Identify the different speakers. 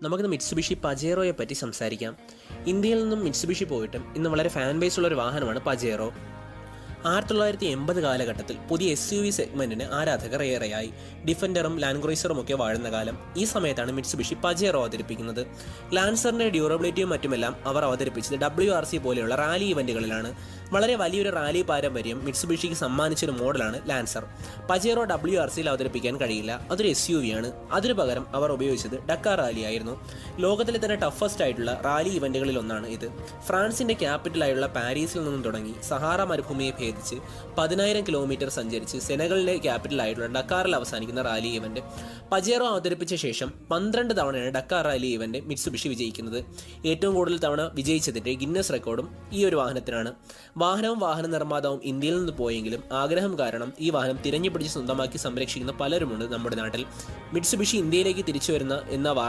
Speaker 1: നമുക്കിന്ന് മിറ്റ്സുബിഷി പജേറോയെ പറ്റി സംസാരിക്കാം. ഇന്ത്യയിൽ നിന്നും മിറ്റ്സുബിഷി പോയിട്ടും ഇന്ന് വളരെ ഫാൻ ബേസ് ഉള്ള ഒരു വാഹനമാണ് പജേറോ. 1980 കാലഘട്ടത്തിൽ പുതിയ SUV സെഗ്മെന്റിന് ആരാധകർ ഏറെയായി. ഡിഫൻഡറും ലാൻഡ് ക്രൂയിസറും ഒക്കെ വാഴുന്ന കാലം. ഈ സമയത്താണ് മിറ്റ്സുബിഷി പജേറോ അവതരിപ്പിക്കുന്നത്. ലാൻസറിന്റെ ഡ്യൂറബിലിറ്റിയും മറ്റുമെല്ലാം അവർ അവതരിപ്പിച്ചത് WRC പോലെയുള്ള റാലി ഇവന്റുകളിലാണ്. വളരെ വലിയൊരു റാലി പാരമ്പര്യം മിറ്റ്സുബിഷിക്ക് സമ്മാനിച്ചൊരു മോഡലാണ് ലാൻസർ. പജേറോ WRCയിൽ അവതരിപ്പിക്കാൻ കഴിയില്ല, അതൊരു SUV ആണ്. അതിനു പകരം അവർ ഉപയോഗിച്ചത് ഡക്കാർ റാലി ആയിരുന്നു. ലോകത്തിലെ തന്നെ ടഫസ്റ്റ് ആയിട്ടുള്ള റാലി ഇവന്റുകളിൽ ഒന്നാണ് ഇത്. ഫ്രാൻസിന്റെ ക്യാപിറ്റലായുള്ള പാരീസിൽ നിന്നും തുടങ്ങി സഹാറ മരുഭൂമിയെ ഭേദിച്ച് 10,000 കിലോമീറ്റർ സഞ്ചരിച്ച് സെനഗലിന്റെ ക്യാപിറ്റലായിട്ടുള്ള ഡക്കാറിൽ അവസാനിക്കുന്ന റാലി ഇവന്റ്. പജേറോ അവതരിപ്പിച്ച ശേഷം 12 തവണയാണ് ഡക്കാർ റാലി ഇവന്റ് മിറ്റ്സുബിഷി വിജയിക്കുന്നത്. ഏറ്റവും കൂടുതൽ തവണ വിജയിച്ചതിന്റെ ഗിന്നസ് റെക്കോർഡും ഈ ഒരു വാഹനത്തിനാണ്. വാഹനവും വാഹന നിർമ്മാതാവും ഇന്ത്യയിൽ നിന്ന് പോയെങ്കിലും ആഗ്രഹം കാരണം ഈ വാഹനം തിരഞ്ഞുപിടിച്ച് സ്വന്തമാക്കി സംരക്ഷിക്കുന്ന പലരുമുണ്ട് നമ്മുടെ നാട്ടിൽ. മിറ്റ്സുബിഷി ഇന്ത്യയിലേക്ക് തിരിച്ചു വരുന്ന എന്ന വാർത്ത